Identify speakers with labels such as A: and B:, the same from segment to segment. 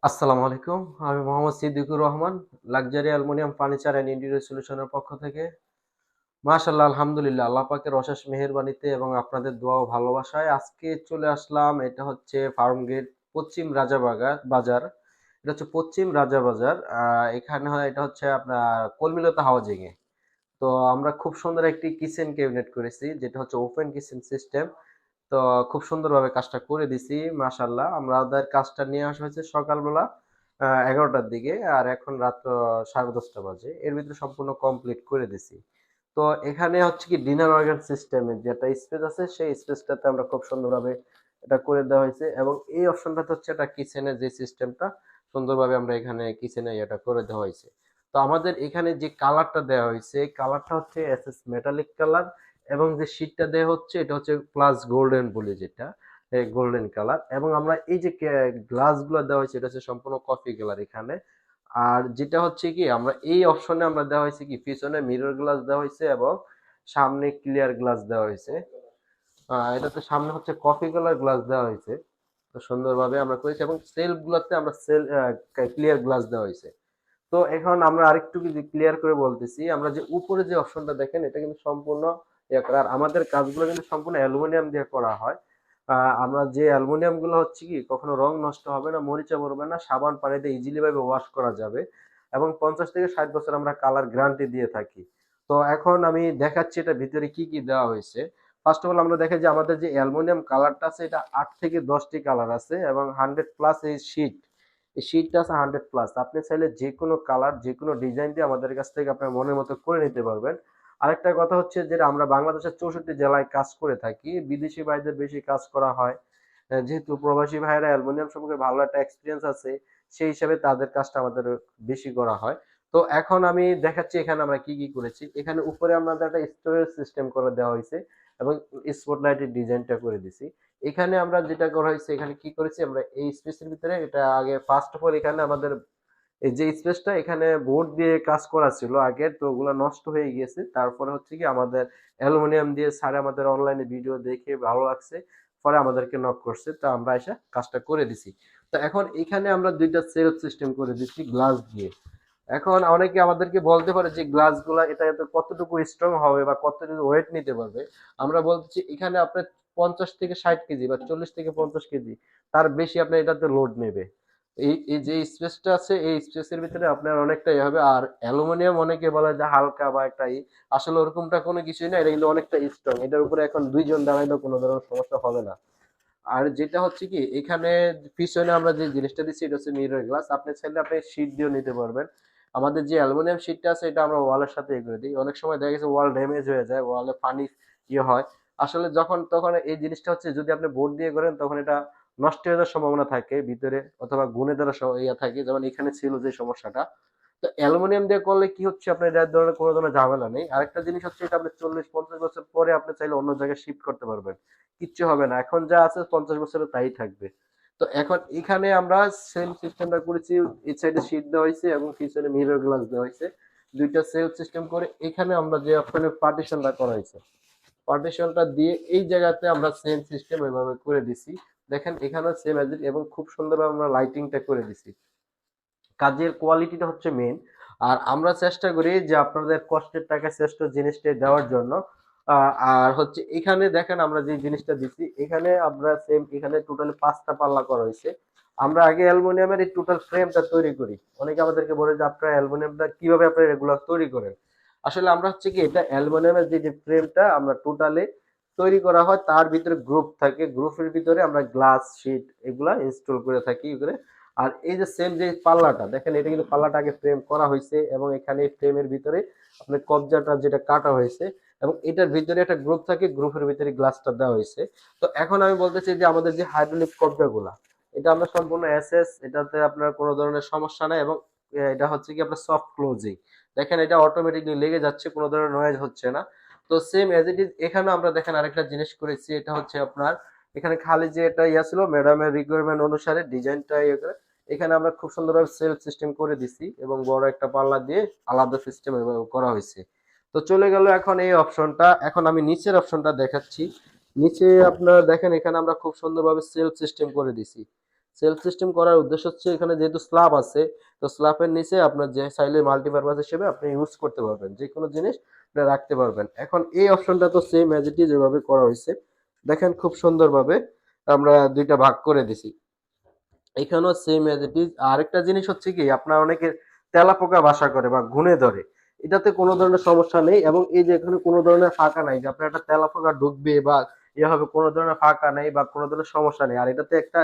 A: আসসালামু আলাইকুম। আমি Mohammad Siddiqur Rahman, luxury aluminium furniture and interior সলিউশনের পক্ষ থেকে। মাশাআল্লাহ, আলহামদুলিল্লাহ, আল্লাহ পাকের অশেষ মেহেরবানিতে এবং আপনাদের দোয়া ও ভালোবাসায় আজকে চলে আসলাম। এটা হচ্ছে ফার্ম গেট পশ্চিম বাজার। এটা হচ্ছে পশ্চিম রাজা বাজার। এখানে হয়, এটা হচ্ছে আপনার কলমিলতা হাউজিং এ। তো আমরা খুব সুন্দর একটি কিচেন ক্যাবিনেট করেছি, যেটা হচ্ছে ওপেন কিচেন সিস্টেম। তো খুব সুন্দরভাবে কাজটা করে দিছি, মাশাআল্লাহ। আমাদের কাজটা নিয়ে আসা হয়েছে সকালবেলা 11টার দিকে, আর এখন রাত 10:30 বাজে। এর ভিতরে সম্পূর্ণ কমপ্লিট করে দিছি। তো এখানে হচ্ছে কি ডিনার অর্গান সিস্টেমের যেটা স্পেস আছে, সেই স্পেসটাতে আমরা খুব সুন্দরভাবে এটা করে দেওয়া হয়েছে, এবং এই অপশনটাতে হচ্ছে এটা কিচেনের যে সিস্টেমটা সুন্দরভাবে আমরা এখানে কিচেনে এটা করে দেওয়া হয়েছে। তো আমাদের এখানে যে কালারটা দেওয়া হয়েছে, এই কালারটা হচ্ছে এসএস মেটালিক কালার, এবং যে শীটটা দেওয়া হচ্ছে এটা হচ্ছে প্লাস গোল্ডেন বলে, যেটা গোল্ডেন কালার। এবং আমরা এই যে গ্লাস গুলো দেওয়া হয়েছে, এটা হচ্ছে সম্পূর্ণ কফি কালার এখানে। আর যেটা হচ্ছে কি, আমরা এই অপশনে আমরা দেওয়া হয়েছে কি, পিছনে মিরর গ্লাস দেওয়া হয়েছে এবং সামনে ক্লিয়ার গ্লাস দেওয়া হয়েছে। এটাতে সামনে হচ্ছে কফি কালার গ্লাস দেওয়া হয়েছে। তো সুন্দরভাবে আমরা করেছি, এবং সেলফ গুলাতে আমরা ক্লিয়ার গ্লাস দেওয়া হয়েছে। তো এখন আমরা আরেকটু যদি ক্লিয়ার করে বলতেছি, আমরা যে উপরে যে অপশনটা দেখেন, এটা কিন্তু সম্পূর্ণ ইয়ে করা। আর আমাদের কাজগুলো কিন্তু সম্পূর্ণ অ্যালুমিনিয়াম দিয়ে করা হয়। আমরা যে অ্যালুমিনিয়াম গুলো হচ্ছে কি, কখনো রং নষ্ট হবে না, মরিচা পড়বে না, সাবান পানিতে ইজিলি ভাবে ওয়াশ করা যাবে, এবং 50 থেকে 60 বছর আমরা কালার গ্যারান্টি দিয়ে থাকি। তো এখন আমি দেখাচ্ছি এটা ভিতরে কি কি দেওয়া হয়েছে। ফার্স্ট অফ অল আমরা দেখি যে আমাদের যে অ্যালুমিনিয়াম কালারটা আছে, এটা 8 থেকে 10টি কালার আছে, এবং 100+ এই শীট, এই শীটটা আছে 100+। আপনি চাইলে যে কোনো কালার, যে কোনো ডিজাইন দিয়ে আমাদের কাছ থেকে আপনার মনের মতো করে নিতে পারবেন। আরেকটা কথা হচ্ছে যে আমরা বাংলাদেশের 64 জেলায় কাজ করে থাকি, বিদেশি ভাইদের বেশি কাজ করা হয়। যেহেতু প্রবাসী ভাইরা অ্যালুমিনিয়াম সম্পর্কে ভালো একটা এক্সপিরিয়েন্স আছে, সেই হিসাবে তাদের কাজটা আমাদের বেশি করা হয়। তো এখন আমি দেখাচ্ছি এখানে আমরা কি কি করেছি। এখানে উপরে আমাদের একটা স্টোরেজ সিস্টেম করে দেওয়া হয়েছে, এবং স্পটলাইটের ডিজাইনটা করে দিছি। এখানে আমরা যেটা করা হয়েছে, এখানে কি করেছি, আমরা এই স্পেসের ভিতরে এটা আগে ফার্স্ট অফ অল এখানে আমাদের এই যে স্পেসটা, এখানে বোর্ড দিয়ে কাজ করা ছিল আগে, তো ওগুলো নষ্ট হয়ে গিয়েছে। তারপরে হচ্ছে কি, আমাদের অ্যালুমিনিয়াম দিয়ে স্যার আমাদের অনলাইনে ভিডিও দেখে ভালো লাগছে, পরে আমাদেরকে নক করছে, তো আমরা এসে কাজটা করে দিছি। তো এখন এখানে আমরা দুইটা সেলফ সিস্টেম করে দিচ্ছি গ্লাস দিয়ে। এখন অনেকে আমাদেরকে বলতে পারে যে গ্লাস গুলা এটা এত কতটুকু স্ট্রং হবে বা কতটুকু ওয়েট নিতে পারবে। আমরা বলছি এখানে আপনার 50 থেকে 60 কেজি বা 40 থেকে 50 কেজি, তার বেশি আপনার এটাতে লোড নেবে। এই যে স্পেসটা আছে, এই স্পেসের ভিতরে আপনার অনেকটা ইয়ে হবে। আর অ্যালুমিনিয়াম অনেকে বলে যে হালকা বা একটা আসলে ওরকমটা কোনো কিছুই না, এটা কিন্তু অনেকটা স্ট্রং। এটার উপরে এখন দুইজন দাঁড়াইলেও কোনো ধরনের সমস্যা হবে না। আর যেটা হচ্ছে কি, এখানে পিছনে আমরা যে জিনিসটা দিচ্ছি, এটা হচ্ছে মিরর গ্লাস। আপনি চাইলে আপনি শীট দিয়েও নিতে পারবেন। আমাদের যে অ্যালুমিনিয়াম শীটটা আছে, এটা আমরা ওয়ালের সাথে এ করে দিই। অনেক সময় দেখা গেছে ওয়াল ড্যামেজ হয়ে যায়, ওয়ালে পানি ইয়ে হয়। আসলে যখন তখন এই জিনিসটা হচ্ছে, যদি আপনি বোর্ড দিয়ে করেন তখন এটা নষ্ট হয়ে যাওয়ার সম্ভাবনা থাকে ভিতরে, অথবা গুণে দেওয়ার ইয়ে থাকে, যেমন এখানে ছিল যে সমস্যাটা। তো অ্যালুমিনিয়াম দিয়ে করলে কি হচ্ছে, আপনার এটার ধরনের কোনো ধরনের ঝামেলা নেই। আরেকটা জিনিস হচ্ছে, এটা আপনি 40-50 বছর পরে আপনি চাইলে অন্য জায়গায় শিফট করতে পারবেন, কিচ্ছু হবে না। এখন যা আছে 50 বছরে তাই থাকবে। তো এখন এখানে আমরা সেম সিস্টেমটা করেছি। এই সাইডে শীট দেওয়া হয়েছে এবং পিছনে মিরর গ্লাস দেওয়া হয়েছে, দুইটা সেলফ সিস্টেম করে। এখানে আমরা যে অপশনে পার্টিশনটা করা হয়েছে, পার্টিশনটা দিয়ে এই জায়গাতে আমরা সেম সিস্টেম এভাবে করে দিছি। দেখেন এখানেও সেম অ্যাজ ইট, এবং খুব সুন্দরভাবে আমরা লাইটিংটা করে দিছি। কাজের কোয়ালিটিটা হচ্ছে মেন। আর আমরা চেষ্টা করি যে আপনাদের কষ্টের টাকা শ্রেষ্ঠ জিনিসটা দেওয়ার জন্য। আর হচ্ছে এখানে দেখেন আমরা যে জিনিসটা দিচ্ছি, এখানে আমরা সেম, এখানে টোটালি 5টা পাল্লা করা হয়েছে। আমরা আগে অ্যালুমিনিয়ামের এই টোটাল ফ্রেমটা তৈরি করি। অনেকে আমাদেরকে বলে যে আপনারা অ্যালুমিনিয়ামটা কিভাবে আপনারা রেগুলার তৈরি করেন। আসলে আমরা হচ্ছে কি, এটা অ্যালুমিনিয়ামের যে ফ্রেমটা আমরা টোটালি তৈরি করা হয়, তার ভিতরে গ্রুপ থাকে, গ্রুপের ভিতরে আমরা গ্লাস শীট এগুলা ইনস্টল করে থাকি এগুলো। আর এই যে সেম যে পাল্লাটা দেখেন, এটা কিন্তু পাল্লাটা আগে ফ্রেম করা হয়েছে, এবং এখানে ফ্রেমের ভিতরে আপনার কবজাটা যেটা কাটা হয়েছে, এবং এটার ভিতরে একটা গ্রুপ থাকে, গ্রুপের ভিতরে গ্লাসটা দেওয়া হয়েছে। তো এখন আমি বলতে চাই যে আমাদের যে হাইড্রোলিক কবজাগুলা, এটা আমরা সম্পূর্ণ এসএস, এটাতে আপনার কোনো ধরনের সমস্যা নাই। এবং এটা হচ্ছে কি আপনার সফট ক্লোজিং, দেখেন এটা অটোমেটিকলি লেগে যাচ্ছে, কোনো ধরনের নয়েজ হচ্ছে না। তো সেম এজ ইট ইজ এখানে আমরা দেখেন আরেকটা জিনিস করেছি, এটা হচ্ছে আপনার এখানে খালি যে এটা ইয়া ছিল ম্যাডামের রিকোয়ারমেন্ট অনুসারে ডিজাইনটা ইয়ে করে, এখানে আমরা খুব সুন্দরভাবে সেলফ সিস্টেম করে দিছি, এবং বড় একটা পাল্লা দিয়ে আলাদা সিস্টেম করা হয়েছে। তো চলে গেল এখন এই অপশনটা। এখন আমি নিচের অপশনটা দেখাচ্ছি। নিচে আপনারা দেখেন, এখানে আমরা খুব সুন্দরভাবে সেলফ সিস্টেম করে দিছি। সেলফ সিস্টেম করার উদ্দেশ্য হচ্ছে এখানে যেহেতু স্ল্যাব আছে, তো স্ল্যাবের নিচে আপনার যে চাইলে মাল্টিপারপাস হিসেবে আপনি ইউজ করতে পারবেন, যে কোনো জিনিস আপনি রাখতে পারবেন। এখন এই অপশনটা তো সেম অ্যাজ ইট ইজ যেভাবে করা হয়েছে, দেখেন খুব সুন্দরভাবে আমরা দুইটা ভাগ করে দিছি। এখানেও সেম অ্যাজ ইট ইজ। আরেকটা জিনিস হচ্ছে কি, আপনার অনেকে তেলাপোকা বাসা করে বা ঘুনে ধরে, এটাতে কোনো ধরনের সমস্যা নেই। এবং এই যে এখানে কোনো ধরনের ফাঁকা নাই যে আপনার একটা তেলাপোকা ঢুকবে বা ইয়ে হবে, কোনো ধরনের ফাঁকা নেই বা কোনো ধরনের সমস্যা নেই। আর এটাতে একটা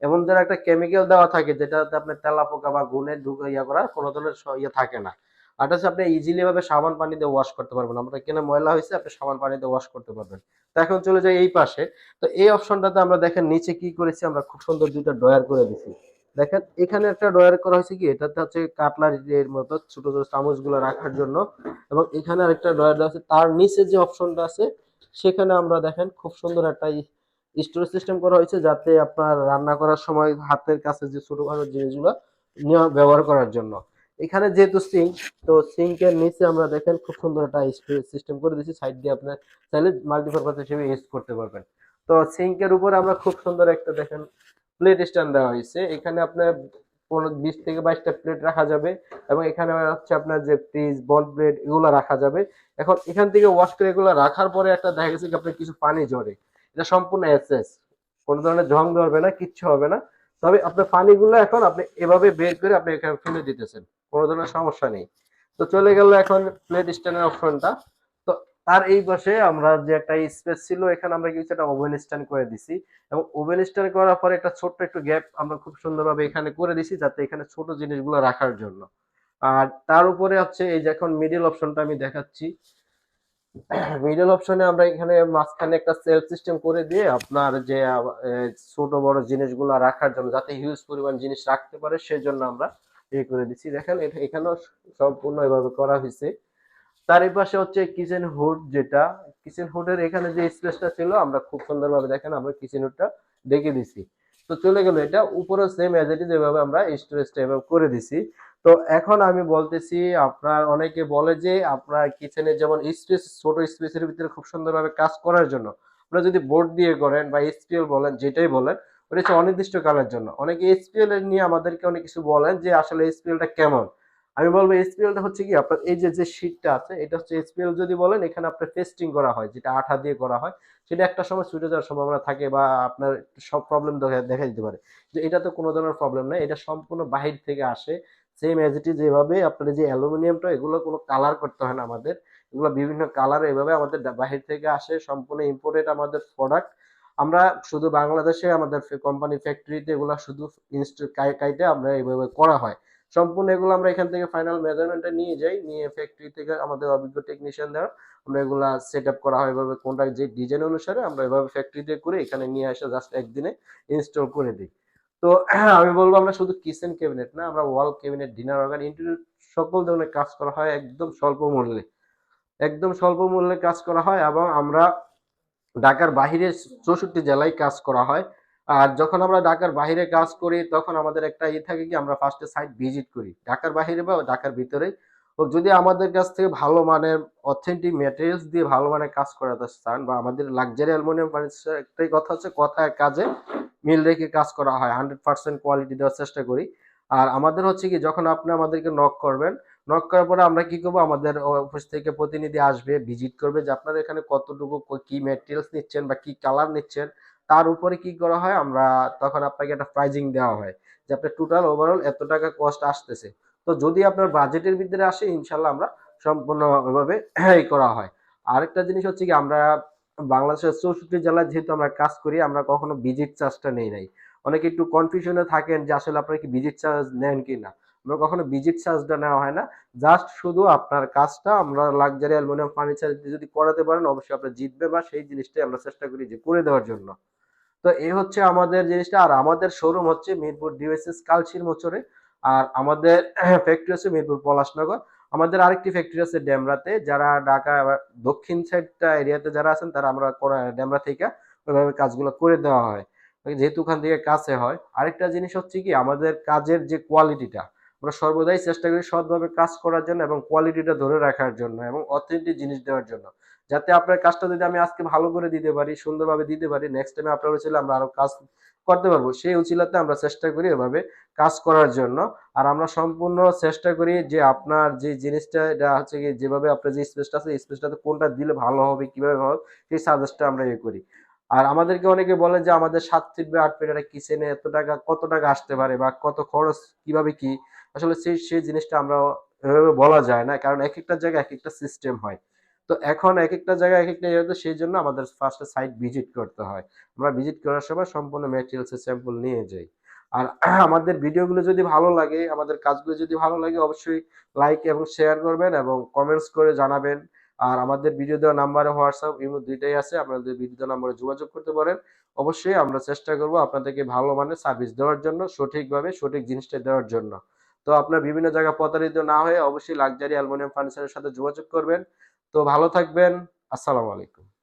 A: এমন ধরনের একটা কেমিক্যাল দেওয়া থাকে যেটাতে আপনার তেলাপোকা বা ঘুনে ঢুকে ইয়ে করার কোনো ধরনের ইয়ে থাকে না। আর এটা হচ্ছে আপনি ইজিলি ভাবে সাবান পানি দিয়ে ওয়াশ করতে পারবেন, আপনার কেন ময়লা হয়েছে আপনি সাবান পানি দিয়ে ওয়াশ করতে পারবেন। তো এখন চলে যাই এই পাশে। তো এই অপশনটাতে আমরা দেখেন নিচে কি করেছি, আমরা খুব সুন্দর দুইটা ড্রয়ার করে দিছি। দেখেন এখানে একটা ড্রয়ার করা হয়েছে কি, এটাতে হচ্ছে কাটলারি এর মতো ছোট ছোট চামচ গুলো রাখার জন্য। এবং এখানে আরেকটা ড্রয়ার দেওয়া আছে, তার নিচে যে অপশনটা আছে সেখানে আমরা দেখেন খুব সুন্দর একটা স্টোরেজ সিস্টেম করা হয়েছে, যাতে আপনার রান্না করার সময় হাতের কাছে যে ছোটখাটো জিনিসগুলো ব্যবহার করার জন্য। এখানে যেহেতু সিঙ্ক, তো সিঙ্কের নিচে আমরা দেখেন খুব সুন্দর একটা স্টোরেজ সিস্টেম করে দিয়েছি, সাইড দিয়ে আপনার চাইলে মাল্টিপারপাস হিসেবে ইউজ করতে পারবেন। তো সিঙ্কের উপর আমরা খুব সুন্দর একটা দেখেন প্লেট স্ট্যান্ড দেওয়া হয়েছে। এখানে আপনার 20 থেকে 22টা প্লেট রাখা যাবে। এবং এখানে হচ্ছে আপনার যে ফ্রিজ বল প্লেট এগুলো রাখা যাবে। এখন এখান থেকে ওয়াশ করে এগুলো রাখার পরে একটা দেখা গেছে কি আপনার কিছু পানি ঝরে, এটা সম্পূর্ণ এসএস, কোনো ধরনের জং ধরবে না, কিচ্ছু হবে না। তবে আপনার পানিগুলো এখন আপনি এভাবে বের করে আপনি এখানে ফেলে দিতেছেন, কোনো ধরনের সমস্যা নেই। তো চলে গেল এখন প্লেট স্ট্যান্ডের অপশনটা। তো তার এই পাশে আমরা যে একটা স্পেস ছিল, এখানে আমরা কিছু একটা ওভেন স্ট্যান্ড করে দিছি। এবং ওভেন স্ট্যান্ড করার পরে একটা ছোট্ট একটু গ্যাপ আমরা খুব সুন্দরভাবে এখানে করে দিছি, যাতে এখানে ছোট জিনিসগুলো রাখার জন্য। আর তার উপরে হচ্ছে এই যে এখন মিডল অপশনটা আমি দেখাচ্ছি, মিডল অপশনে আমরা এখানে মাঝখানে একটা সেলফ সিস্টেম করে দিয়ে আপনার যে ছোট বড় জিনিসগুলো রাখার জন্য, যাতে হিউজ পরিমাণ জিনিস রাখতে পারে সেজন্য আমরা ইয়ে করে দিচ্ছি। দেখেন এখানেও সম্পূর্ণ এভাবে করা হয়েছে। তার এই পাশে হচ্ছে কিচেন হুড, যেটা কিচেন হুডের এখানে যে স্পেসটা ছিল আমরা খুব সুন্দরভাবে দেখেন আমরা কিচেন হুডটা দেখে দিছি। তো চলে গেল এটা উপরে সেম এজ ইট ইজ যেভাবে আমরা স্টোরেজটা এভাবে করে দিছি। তো এখন আমি বলতেছি, আপনার অনেকে বলে যে আপনার কিচেনে যেমন স্পেস, ছোট স্পেসের ভিতরে খুব সুন্দরভাবে কাজ করার জন্য আপনারা যদি বোর্ড দিয়ে করেন বা এসপিএল বলেন যেটাই বলেন, ওটা হচ্ছে অনির্দিষ্ট কালের জন্য। অনেকে এসপিএল এর নিয়ে আমাদেরকে অনেক কিছু বলেন যে আসলে এসপিএলটা কেমন। আমি বলবো এসপিএলটা হচ্ছে কি, আপনার এই যে যে শীটটা আছে এটা হচ্ছে এসপিএল যদি বলেন, এখানে আপনার পেস্টিং করা হয়, যেটা আঠা দিয়ে করা হয়, সেটা একটা সময় ছুটে যাওয়ার সম্ভাবনা থাকে বা আপনার সব প্রবলেম দেখা দিতে পারে। যে এটা তো কোনো ধরনের প্রবলেম নাই, এটা সম্পূর্ণ বাহির থেকে আসে সেম এজ ইট ইজ। যেভাবে আপনার যে অ্যালুমিনিয়ামটা, এগুলো কোনো কালার করতে হয় না আমাদের, এগুলো বিভিন্ন কালার এভাবে আমাদের বাহির থেকে আসে, সম্পূর্ণ ইম্পোর্টেড আমাদের প্রোডাক্ট। আমরা শুধু বাংলাদেশে আমাদের কোম্পানি ফ্যাক্টরিতে এগুলো শুধু কাইটে আমরা এইভাবে করা হয়। সম্পূর্ণ এগুলো আমরা এখান থেকে ফাইনাল মেজারমেন্টটা নিয়ে যাই, নিয়ে ফ্যাক্টরি থেকে আমাদের অভিজ্ঞ টেকনিশিয়ান দ্বারা আমরা এগুলা সেট আপ করা হয় এভাবে, কোনটা যে ডিজাইন অনুসারে আমরা এভাবে ফ্যাক্টরিতে করে এখানে নিয়ে আসে জাস্ট একদিনে ইনস্টল করে দিই। তো আমি বলবো আমরা শুধু কিচেন ক্যাবিনেট না, আমরা ওয়াল ক্যাবিনেট, ডিনার অর্গান, ইন্টেরিয়র সকল ধরনের কাজ করা হয় একদম স্বল্প মূল্যে, একদম স্বল্প মূল্যে কাজ করা হয়। এবং আমরা ঢাকার বাহিরে 64 জেলায় কাজ করা হয়। আর যখন আমরা ঢাকার বাহিরে কাজ করি তখন আমাদের একটা থাকে কি, আমরা ফার্স্টে সাইট ভিজিট করি ঢাকার বাহিরে বা ঢাকার ভিতরে। ও যদি আমাদের কাছ থেকে ভালো মানের অথেন্টিক ম্যাটেরিয়ালস দিয়ে ভালো মানের কাজ করাতে চান, বা আমাদের লাক্সারি অ্যালুমিনিয়াম ফার্নিচার, একটাই কথা হচ্ছে কথায় কাজে মিল রেখে কাজ করা হয়, 100% কোয়ালিটি দেওয়ার চেষ্টা করি। আর আমাদের হচ্ছে কি, যখন আপনি আমাদেরকে নক করবেন, নক করার পরে আমরা কি করবো, আমাদের অফিস থেকে প্রতিনিধি আসবে, ভিজিট করবে যে আপনার এখানে কতটুকু কি ম্যাটেরিয়ালস নিচ্ছেন বা কি কালার নিচ্ছেন। তার উপরে কি করা হয়, আমরা তখন আপনাকে একটা প্রাইজিং দেওয়া হয় যে আপনার টোটাল ওভারঅল এত টাকা কস্ট আসতেছে। তো যদি আপনার বাজেটের ভিতরে আসে, ইনশাল্লাহ আমরা সম্পূর্ণ ওইভাবে করা হয়। আরেকটা জিনিস হচ্ছে কি, আমরা বাংলাদেশের 64 জেলায় যেহেতু আমরা কাজ করি, আমরা কখনো ভিজিট চার্জটা নেই নাই। অনেকে একটু কনফিউশনে থাকেন যে আসলে আপনারা কি ভিজিট চার্জ নেন কিনা। আমরা কখনো ভিজিট চার্জটা নেওয়া হয় না, জাস্ট শুধু আপনার কাজটা আমরা লাক্সারি অ্যালুমিনিয়াম ফার্নিচার যদি করাতে পারেন, অবশ্যই আপনার জিতবে, বা সেই জিনিসটাই আমরা চেষ্টা করি যে করে দেওয়ার জন্য। তো এই হচ্ছে আমাদের জিনিসটা। আর আমাদের শোরুম হচ্ছে মিরপুর ডিওএসএস কালশির মোচরে। আর আমাদের ফ্যাক্টরি হচ্ছে মিরপুর পলাশনগর। আমাদের আরেকটি ফ্যাক্টরি আছে ডেমরাতে। যারা ঢাকা দক্ষিণ সাইডটা এরিয়াতে যারা আছেন, তারা আমরা ডেমরা থেকে ওইভাবে কাজগুলো করে দেওয়া হয়, যেহেতু ওখান থেকে কাছে হয়। আরেকটা জিনিস হচ্ছে কি, আমাদের কাজের যে কোয়ালিটিটা, আমরা সর্বদাই চেষ্টা করি সৎভাবে কাজ করার জন্য এবং কোয়ালিটিটা ধরে রাখার জন্য এবং অথেন্টিক জিনিস দেওয়ার জন্য, যাতে আপনার কাজটা যদি আমি আজকে ভালো করে দিতে পারি, সুন্দরভাবে দিতে পারি, নেক্সট টাইমে আপনার উচিলে আমরা আরো কাজ করতে পারবো। সেই উচিলাতে আমরা চেষ্টা করি এভাবে কাজ করার জন্য। আর আমরা সম্পূর্ণ চেষ্টা করি যে আপনার যে জিনিসটা এটা হচ্ছে কি, যেভাবে আপনার যে স্পেসটা আছে এই স্পেসটাতে কোনটা দিলে ভালো হবে, কিভাবে ভালো হবে, সেই সাজেস্টটা আমরা করি। আর আমাদেরকে অনেকে বলে যে আমাদের 7 ফিট বা 8 ফিট একটা কিচেনে এত টাকা, কত টাকা আসতে পারে বা কত খরচ, কিভাবে কি। আসলে সেই জিনিসটা আমরা এভাবে বলা যায় না, কারণ এক একটা জায়গায় এক একটা সিস্টেম হয়। তো এখন এক একটা জায়গায় এক একটা ইয়ে, সেই জন্য আমাদের ফার্স্টে সাইট ভিজিট করতে হয়। আমরা ভিজিট করার সময় সম্পূর্ণ ম্যাটেরিয়ালস এর স্যাম্পল নিয়ে যাই। আর আমাদের ভিডিওগুলো যদি ভালো লাগে, আমাদের কাজগুলো যদি ভালো লাগে, অবশ্যই লাইক এবং শেয়ার করবেন এবং কমেন্টস করে জানাবেন। আর আমাদের ভিডিও দেওয়া নাম্বারে হোয়াটসঅ্যাপ, ইমো দুইটাই আছে, আপনাদের ভিডিও দেওয়া নাম্বারে যোগাযোগ করতে পারেন। অবশ্যই আমরা চেষ্টা করব আপনাদেরকে ভালো মানের সার্ভিস দেওয়ার জন্য, সঠিকভাবে সঠিক জিনিসটা দেওয়ার জন্য। তো আপনার বিভিন্ন জায়গায় প্রতারিত না হয়ে অবশ্যই লাক্সারি অ্যালুমিনিয়াম ফার্নিচারের সাথে যোগাযোগ করবেন। তো ভালো থাকবেন। আসসালামু আলাইকুম।